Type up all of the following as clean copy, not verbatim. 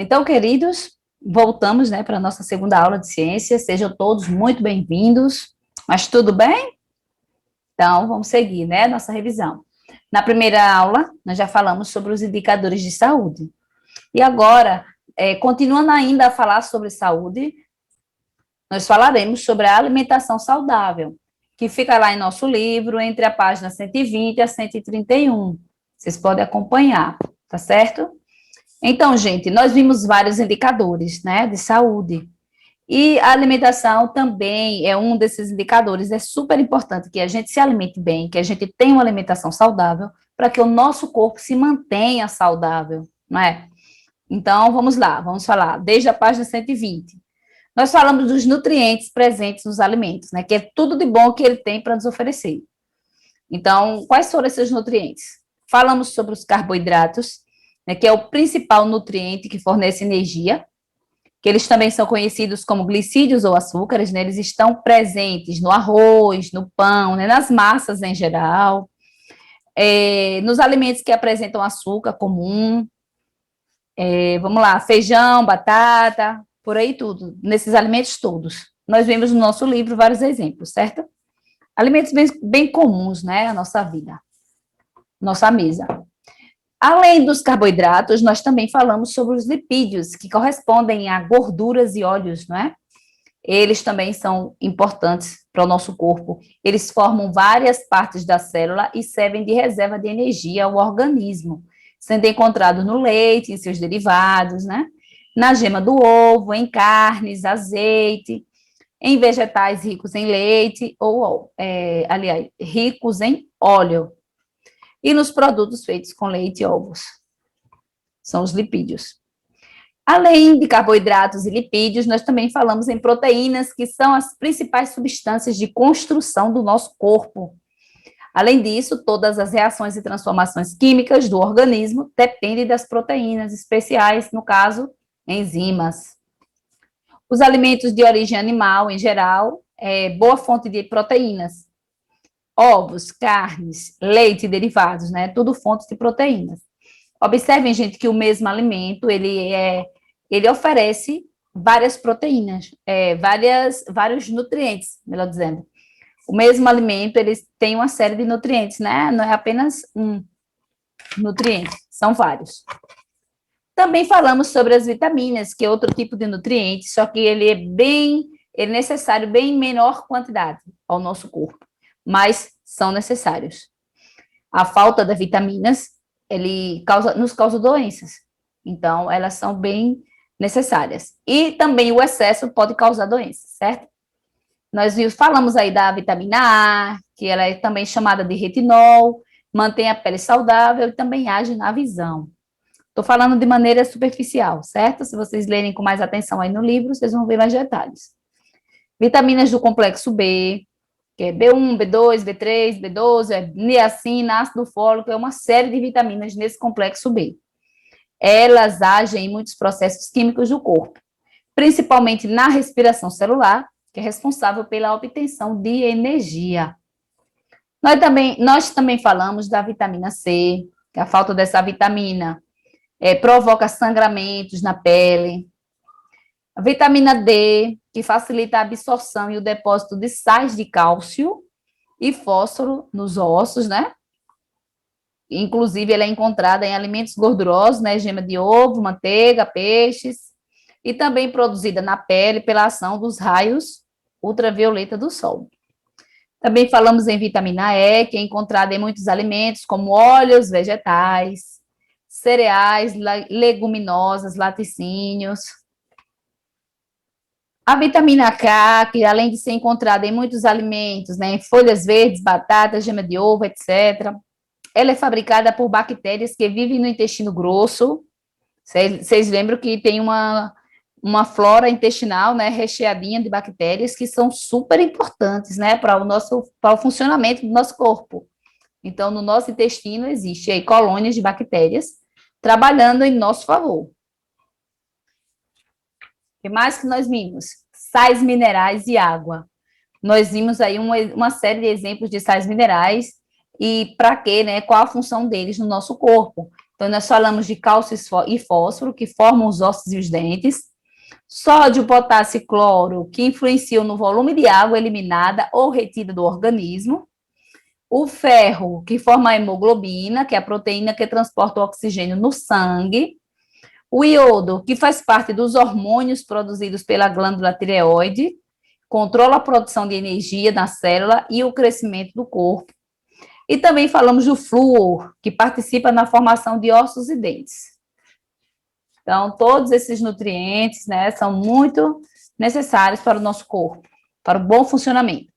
Então, queridos, voltamos, né, para a nossa segunda aula de ciências. Sejam todos muito bem-vindos. Mas tudo bem? Então, vamos seguir, né, nossa revisão. Na primeira aula, nós já falamos sobre os indicadores de saúde. E agora, continuando ainda a falar sobre saúde, nós falaremos sobre a alimentação saudável, que fica lá em nosso livro, entre a página 120 a 131. Vocês podem acompanhar, tá certo? Então, gente, nós vimos vários indicadores, né, de saúde. E a alimentação também é um desses indicadores. É super importante que a gente se alimente bem, que a gente tenha uma alimentação saudável, para que o nosso corpo se mantenha saudável, não é? Então, vamos lá, vamos falar, desde a página 120. Nós falamos dos nutrientes presentes nos alimentos, né, que é tudo de bom que ele tem para nos oferecer. Então, quais foram esses nutrientes? Falamos sobre os carboidratos, né, que é o principal nutriente que fornece energia, que eles também são conhecidos como glicídios ou açúcares, né, eles estão presentes no arroz, no pão, né, nas massas em geral, nos alimentos que apresentam açúcar comum, vamos lá, feijão, batata, por aí tudo, nesses alimentos todos. Nós vemos no nosso livro vários exemplos, certo? Alimentos bem comuns, né, na nossa vida, nossa mesa. Além dos carboidratos, nós também falamos sobre os lipídios, que correspondem a gorduras e óleos, não é? Eles também são importantes para o nosso corpo. Eles formam várias partes da célula e servem de reserva de energia ao organismo, sendo encontrados no leite, em seus derivados, né? Na gema do ovo, em carnes, azeite, em vegetais ricos em leite, aliás, ricos em óleo, e nos produtos feitos com leite e ovos. São os lipídios. Além de carboidratos e lipídios, nós também falamos em proteínas, que são as principais substâncias de construção do nosso corpo. Além disso, todas as reações e transformações químicas do organismo dependem das proteínas especiais, no caso, enzimas. Os alimentos de origem animal, em geral, boa fonte de proteínas. Ovos, carnes, leite e derivados, né? Tudo fontes de proteínas. Observem, gente, que o mesmo alimento, ele oferece várias proteínas, vários nutrientes, melhor dizendo. O mesmo alimento, ele tem uma série de nutrientes, né? Não é apenas um nutriente, são vários. Também falamos sobre as vitaminas, que é outro tipo de nutriente, só que ele é necessário bem em menor quantidade ao nosso corpo, mas são necessários. A falta de vitaminas, nos causa doenças, então elas são bem necessárias. E também o excesso pode causar doenças, certo? Nós falamos aí da vitamina A, que ela é também chamada de retinol, mantém a pele saudável e também age na visão. Estou falando de maneira superficial, certo? Se vocês lerem com mais atenção aí no livro, vocês vão ver mais detalhes. Vitaminas do complexo B, que é B1, B2, B3, B12, niacina, ácido fólico, é uma série de vitaminas nesse complexo B. Elas agem em muitos processos químicos do corpo, principalmente na respiração celular, que é responsável pela obtenção de energia. Nós também falamos da vitamina C, que a falta dessa vitamina provoca sangramentos na pele. A vitamina D, que facilita a absorção e o depósito de sais de cálcio e fósforo nos ossos, né? Inclusive, ela é encontrada em alimentos gordurosos, né? Gema de ovo, manteiga, peixes, e também produzida na pele pela ação dos raios ultravioleta do sol. Também falamos em vitamina E, que é encontrada em muitos alimentos, como óleos vegetais, cereais, leguminosas, laticínios. A vitamina K, que além de ser encontrada em muitos alimentos, né, em folhas verdes, batatas, gema de ovo, etc., ela é fabricada por bactérias que vivem no intestino grosso. Vocês lembram que tem uma flora intestinal, né, recheadinha de bactérias que são super importantes, né, para o funcionamento do nosso corpo. Então, no nosso intestino existe aí colônias de bactérias trabalhando em nosso favor. O que mais que nós vimos? Sais minerais e água. Nós vimos aí uma série de exemplos de sais minerais e para quê, né? Qual a função deles no nosso corpo? Então, nós falamos de cálcio e fósforo, que formam os ossos e os dentes. Sódio, potássio e cloro, que influenciam no volume de água eliminada ou retida do organismo. O ferro, que forma a hemoglobina, que é a proteína que transporta o oxigênio no sangue. O iodo, que faz parte dos hormônios produzidos pela glândula tireoide, controla a produção de energia na célula e o crescimento do corpo. E também falamos do flúor, que participa na formação de ossos e dentes. Então, todos esses nutrientes, né, são muito necessários para o nosso corpo, para o bom funcionamento.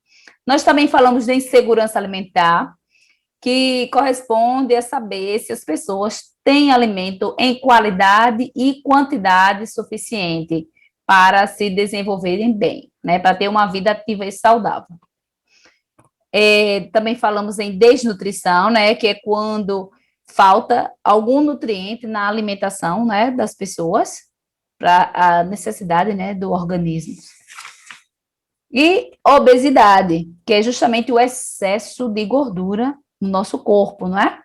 Nós também falamos de insegurança alimentar, que corresponde a saber se as pessoas têm alimento em qualidade e quantidade suficiente para se desenvolverem bem, né, para ter uma vida ativa e saudável. Também falamos em desnutrição, né, que é quando falta algum nutriente na alimentação, né, das pessoas, para a necessidade, né, do organismo. E obesidade, que é justamente o excesso de gordura no nosso corpo, não é?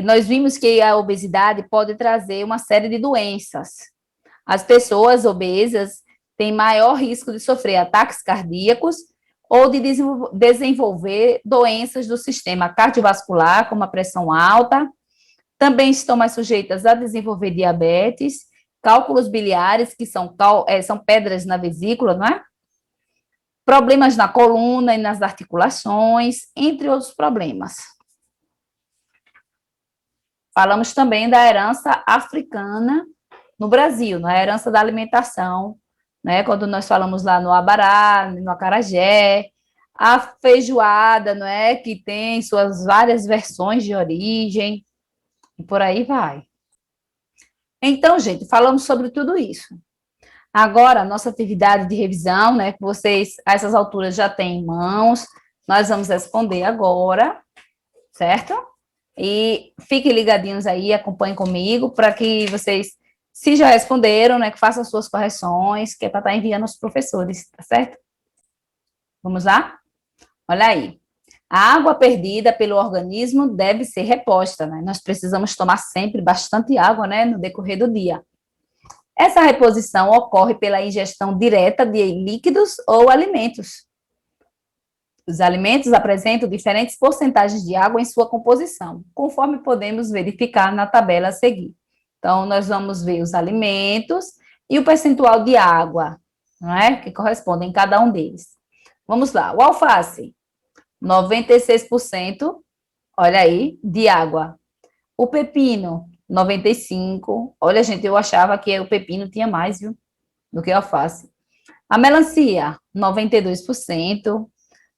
Nós vimos que a obesidade pode trazer uma série de doenças. As pessoas obesas têm maior risco de sofrer ataques cardíacos ou de desenvolver doenças do sistema cardiovascular, como a pressão alta. Também estão mais sujeitas a desenvolver diabetes, cálculos biliares, que são pedras na vesícula, não é? Problemas na coluna e nas articulações, entre outros problemas. Falamos também da herança africana no Brasil, na herança da alimentação, né? Quando nós falamos lá no abará, no acarajé, a feijoada, não é? Que tem suas várias versões de origem, e por aí vai. Então, gente, falamos sobre tudo isso. Agora, a nossa atividade de revisão, né, que vocês, a essas alturas, já têm em mãos, nós vamos responder agora, certo? E fiquem ligadinhos aí, acompanhem comigo, para que vocês, se já responderam, né, que façam suas correções, que é para estar enviando aos professores, tá certo? Vamos lá? Olha aí. A água perdida pelo organismo deve ser reposta, né? Nós precisamos tomar sempre bastante água, né, no decorrer do dia. Essa reposição ocorre pela ingestão direta de líquidos ou alimentos. Os alimentos apresentam diferentes porcentagens de água em sua composição, conforme podemos verificar na tabela a seguir. Então, nós vamos ver os alimentos e o percentual de água, não é? Que correspondem em cada um deles. Vamos lá. O alface, 96%, olha aí, de água. O pepino, 95%. Olha, gente, eu achava que o pepino tinha mais, viu, do que o alface. A melancia, 92%.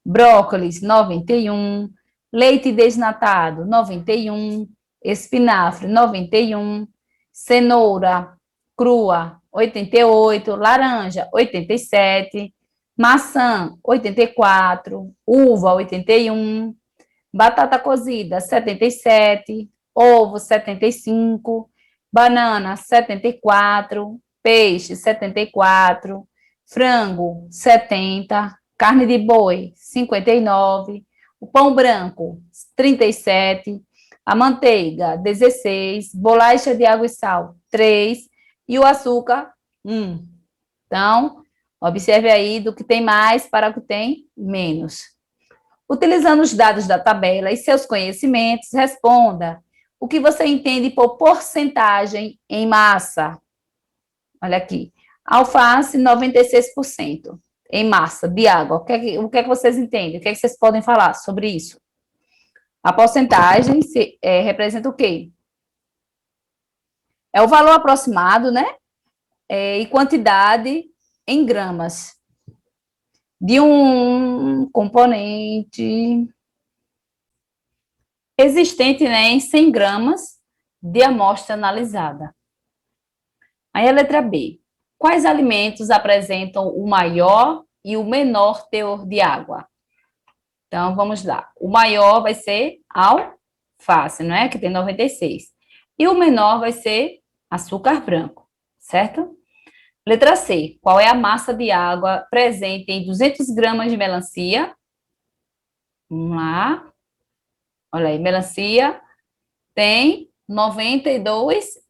Brócolis, 91%. Leite desnatado, 91%. Espinafre, 91%. Cenoura crua, 88%. Laranja, 87%. Maçã, 84%. Uva, 81%. Batata cozida, 77%. Ovo, 75%. Banana, 74%. Peixe, 74%. Frango, 70%. Carne de boi, 59%. O pão branco, 37%. A manteiga, 16%. Bolacha de água e sal, 3%. E o açúcar, 1%. Então, observe aí do que tem mais para o que tem menos. Utilizando os dados da tabela e seus conhecimentos, responda o que você entende por porcentagem em massa. Olha aqui. Alface, 96% em massa de água. O que é que vocês entendem? O que é que vocês podem falar sobre isso? A porcentagem representa o quê? É o valor aproximado, né? E quantidade em gramas de um componente existente, né, em 100 gramas de amostra analisada. Aí a letra B. Quais alimentos apresentam o maior e o menor teor de água? Então, vamos lá. O maior vai ser alface, não é? Que tem 96. E o menor vai ser açúcar branco, certo? Letra C. Qual é a massa de água presente em 200 gramas de melancia? Vamos lá. Olha aí, melancia. tem 92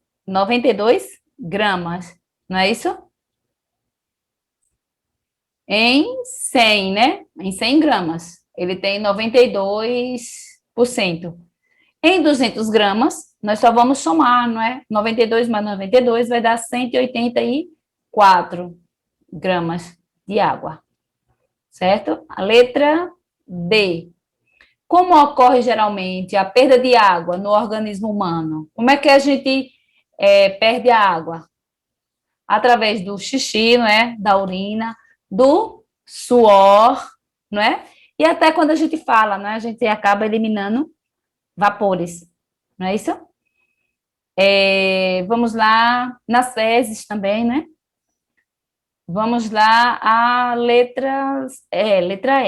gramas, não é isso? Em 100, né? Em 100 gramas. Ele tem 92%. Em 200 gramas, nós só vamos somar, não é? 92 mais 92 vai dar 184 gramas de água, certo? A letra D. Como ocorre geralmente a perda de água no organismo humano? Como é que a gente perde a água? Através do xixi, não é? Da urina, do suor, não é? E até quando a gente fala, não é? A gente acaba eliminando vapores, não é isso? Vamos lá, nas fezes também, né? Vamos lá, letra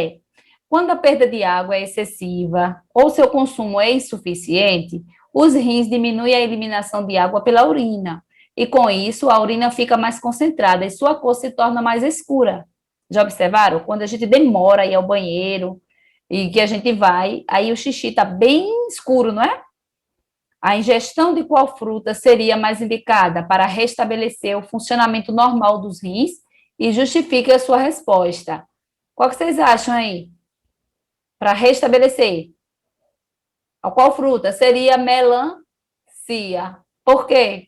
E. Quando a perda de água é excessiva ou seu consumo é insuficiente, os rins diminuem a eliminação de água pela urina. E com isso, a urina fica mais concentrada e sua cor se torna mais escura. Já observaram? Quando a gente demora a ir ao banheiro e que a gente vai, aí o xixi está bem escuro, não é? A ingestão de qual fruta seria mais indicada para restabelecer o funcionamento normal dos rins e justifique a sua resposta? Qual que vocês acham aí? Para restabelecer. A qual fruta? Seria melancia. Por quê?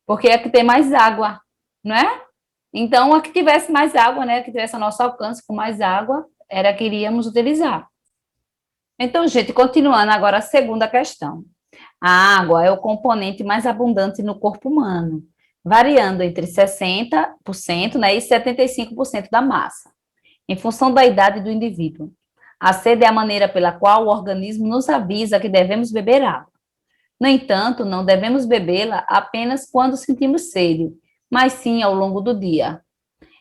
Porque é a que tem mais água, não é? Então, a que tivesse mais água, né? Que tivesse ao nosso alcance com mais água, era a que iríamos utilizar. Então, gente, continuando agora a segunda questão. A água é o componente mais abundante no corpo humano, variando entre 60%, né, e 75% da massa, em função da idade do indivíduo. A sede é a maneira pela qual o organismo nos avisa que devemos beber água. No entanto, não devemos bebê-la apenas quando sentimos sede, mas sim ao longo do dia.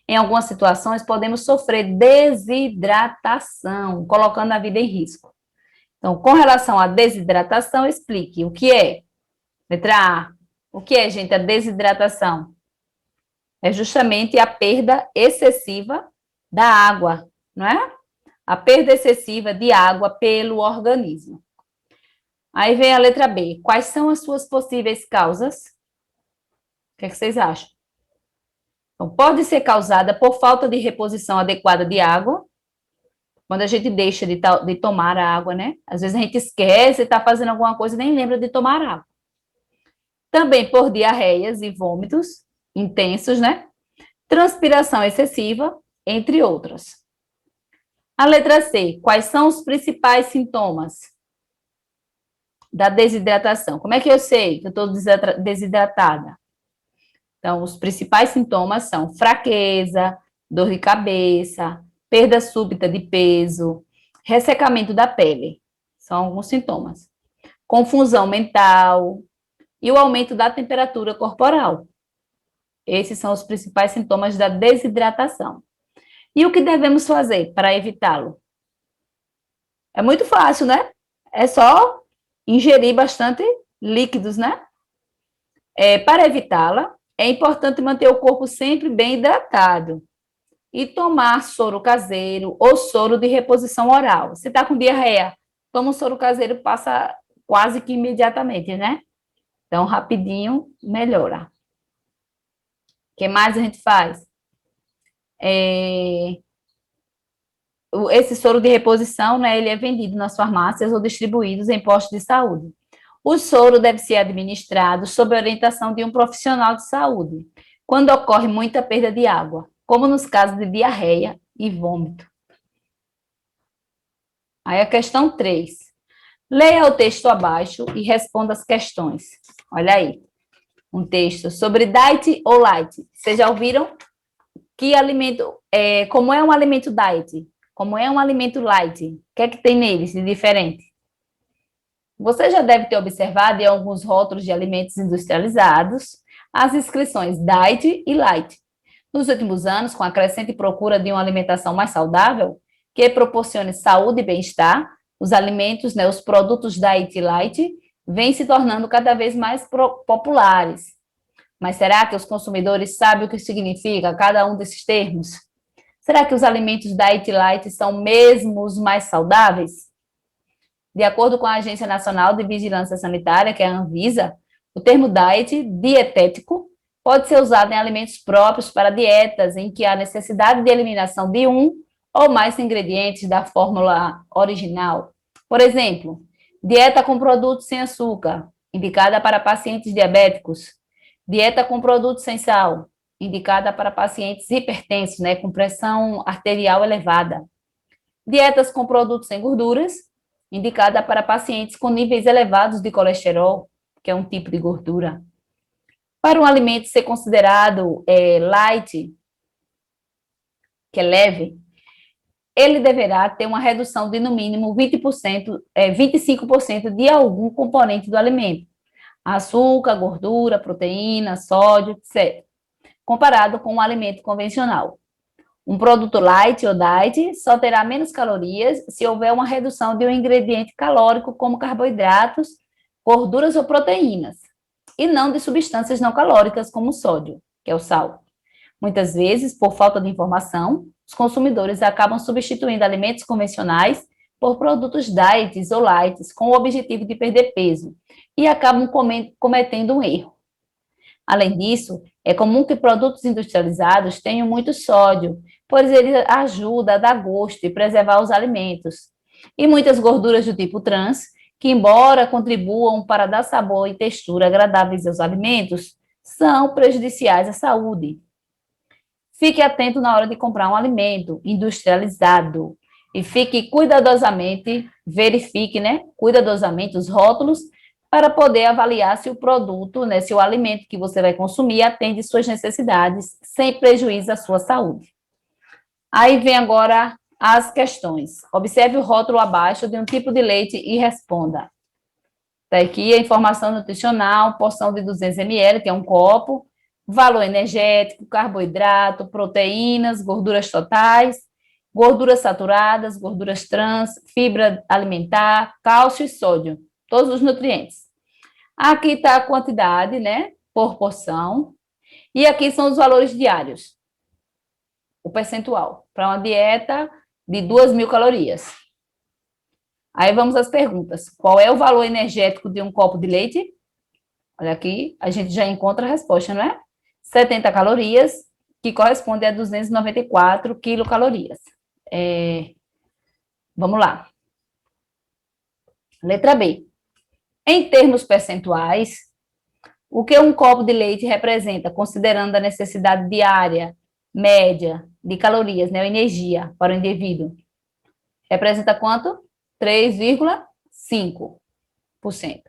Em algumas situações, podemos sofrer desidratação, colocando a vida em risco. Então, com relação à desidratação, explique o que é. Letra A. O que é, gente, a desidratação? É justamente a perda excessiva da água, não é? A perda excessiva de água pelo organismo. Aí vem a letra B. Quais são as suas possíveis causas? O que é que vocês acham? Então, pode ser causada por falta de reposição adequada de água, quando a gente deixa de tomar a água, né? Às vezes a gente esquece, está fazendo alguma coisa e nem lembra de tomar água. Também por diarreias e vômitos intensos, né? Transpiração excessiva, entre outras. A letra C. Quais são os principais sintomas da desidratação? Como é que eu sei que eu estou desidratada? Então, os principais sintomas são fraqueza, dor de cabeça, perda súbita de peso, ressecamento da pele. São alguns sintomas. Confusão mental e o aumento da temperatura corporal. Esses são os principais sintomas da desidratação. E o que devemos fazer para evitá-lo? É muito fácil, né? É só ingerir bastante líquidos, né? Para evitá-la, é importante manter o corpo sempre bem hidratado e tomar soro caseiro ou soro de reposição oral. Se está com diarreia, toma um soro caseiro, passa quase que imediatamente, né? Então, rapidinho, melhora. O que mais a gente faz? Esse soro de reposição, né, ele é vendido nas farmácias ou distribuídos em postos de saúde. O soro deve ser administrado sob a orientação de um profissional de saúde, quando ocorre muita perda de água, como nos casos de diarreia e vômito. Aí a questão 3. Leia o texto abaixo e responda as questões. Olha aí, um texto sobre diet ou light. Vocês já ouviram? Que alimento, como é um alimento diet? Como é um alimento light? O que é que tem neles de diferente? Você já deve ter observado em alguns rótulos de alimentos industrializados as inscrições diet e light. Nos últimos anos, com a crescente procura de uma alimentação mais saudável, que proporcione saúde e bem-estar, os alimentos, né, os produtos diet e light, vêm se tornando cada vez mais populares. Mas será que os consumidores sabem o que significa cada um desses termos? Será que os alimentos diet e light são mesmo os mais saudáveis? De acordo com a Agência Nacional de Vigilância Sanitária, que é a Anvisa, o termo diet, dietético, pode ser usado em alimentos próprios para dietas em que há necessidade de eliminação de um ou mais ingredientes da fórmula original. Por exemplo, dieta com produtos sem açúcar, indicada para pacientes diabéticos. Dieta com produtos sem sal, indicada para pacientes hipertensos, né, com pressão arterial elevada. Dietas com produtos sem gorduras, indicada para pacientes com níveis elevados de colesterol, que é um tipo de gordura. Para um alimento ser considerado light, que é leve, ele deverá ter uma redução de no mínimo 20%, 25% de algum componente do alimento. Açúcar, gordura, proteína, sódio, etc. Comparado com um alimento convencional. Um produto light ou diet só terá menos calorias se houver uma redução de um ingrediente calórico como carboidratos, gorduras ou proteínas, e não de substâncias não calóricas como o sódio, que é o sal. Muitas vezes, por falta de informação, os consumidores acabam substituindo alimentos convencionais por produtos diets ou lights com o objetivo de perder peso e acabam cometendo um erro. Além disso, é comum que produtos industrializados tenham muito sódio, pois ele ajuda a dar gosto e preservar os alimentos. E muitas gorduras do tipo trans, que embora contribuam para dar sabor e textura agradáveis aos alimentos, são prejudiciais à saúde. Fique atento na hora de comprar um alimento industrializado e fique cuidadosamente, verifique, cuidadosamente os rótulos para poder avaliar se o produto, se o alimento que você vai consumir atende suas necessidades sem prejuízo à sua saúde. Aí vem agora as questões. Observe o rótulo abaixo de um tipo de leite e responda. Está aqui a informação nutricional, porção de 200 ml, que é um copo, valor energético, carboidrato, proteínas, gorduras totais, gorduras saturadas, gorduras trans, fibra alimentar, cálcio e sódio, todos os nutrientes. Aqui está a quantidade, por porção, e aqui são os valores diários, o percentual, para uma dieta de 2.000 calorias. Aí vamos às perguntas. Qual é o valor energético de um copo de leite? Olha aqui, a gente já encontra a resposta, não é? 70 calorias, que corresponde a 294 quilocalorias. Vamos lá. Letra B. Em termos percentuais, o que um copo de leite representa, considerando a necessidade diária, média, de calorias, ou energia para o indivíduo? Representa quanto? 3,5%.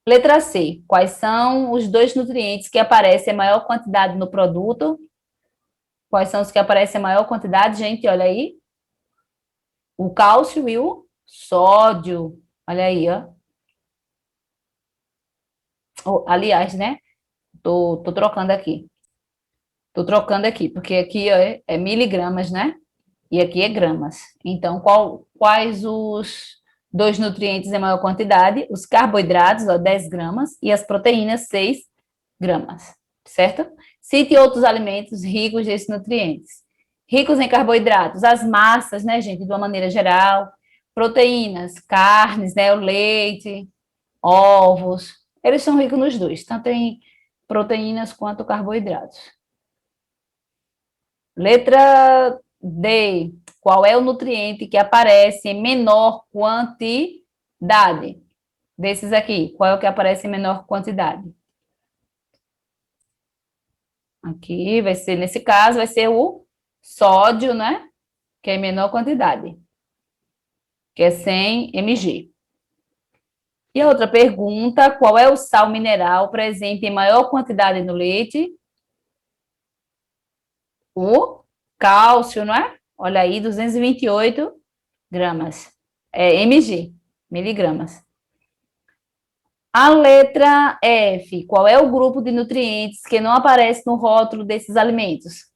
Letra C. Quais são os dois nutrientes que aparecem em maior quantidade no produto? Quais são os que aparecem em maior quantidade, gente? Olha aí. O cálcio e o sódio. Olha aí, ó. Aliás, Tô trocando aqui. Tô trocando aqui, porque aqui é miligramas, E aqui é gramas. Então, quais os dois nutrientes em maior quantidade? Os carboidratos, 10 gramas, e as proteínas, 6 gramas, certo? Cite outros alimentos ricos desses nutrientes. Ricos em carboidratos, as massas, gente, de uma maneira geral. Proteínas, carnes, o leite, ovos. Eles são ricos nos dois, tanto em proteínas quanto carboidratos. Letra D. Qual é o nutriente que aparece em menor quantidade? Desses aqui, qual é o que aparece em menor quantidade? Aqui vai ser, nesse caso, vai ser o sódio, Que é em menor quantidade, que é 100 mg. E a outra pergunta, qual é o sal mineral presente em maior quantidade no leite? O cálcio, Olha aí, 228 gramas. mg, miligramas. A letra F, qual é o grupo de nutrientes que não aparece no rótulo desses alimentos?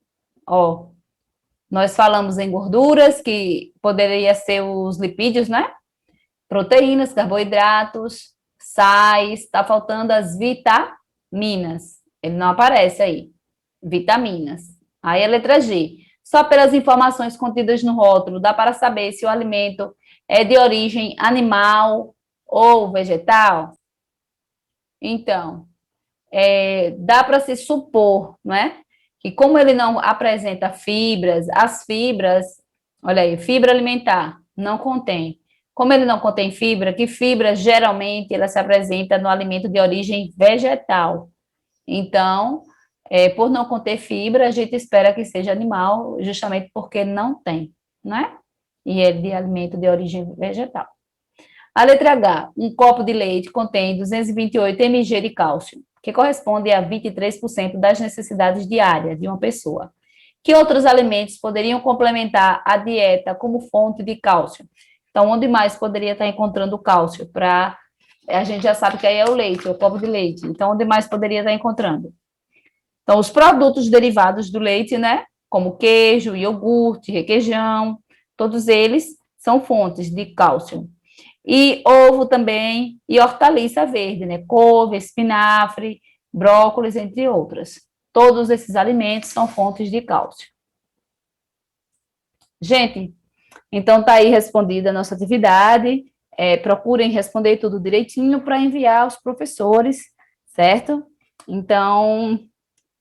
Nós falamos em gorduras, que poderia ser os lipídios, Proteínas, carboidratos, sais, está faltando as vitaminas. Ele não aparece aí. Vitaminas. Aí a letra G. Só pelas informações contidas no rótulo, dá para saber se o alimento é de origem animal ou vegetal? Então, dá para se supor, não é? Que como ele não apresenta fibras, as fibras, olha aí, fibra alimentar, não contém. Como ele não contém fibra, que fibra geralmente ela se apresenta no alimento de origem vegetal. Então, por não conter fibra, a gente espera que seja animal, justamente porque não tem, né? E é de alimento de origem vegetal. A letra H, um copo de leite contém 228 mg de cálcio, que corresponde a 23% das necessidades diárias de uma pessoa. Que outros alimentos poderiam complementar a dieta como fonte de cálcio? Então, onde mais poderia estar encontrando cálcio? A gente já sabe que aí é o leite, o copo de leite. Então, onde mais poderia estar encontrando? Então, os produtos derivados do leite, né? Como queijo, iogurte, requeijão, todos eles são fontes de cálcio. E ovo também, e hortaliça verde, né? Couve, espinafre, brócolis, entre outras. Todos esses alimentos são fontes de cálcio. Gente, então tá aí respondida a nossa atividade. Procurem responder tudo direitinho para enviar aos professores, certo? Então,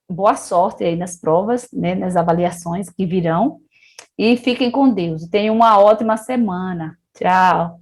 boa sorte aí nas provas, né, nas avaliações que virão. E fiquem com Deus. Tenham uma ótima semana. Tchau.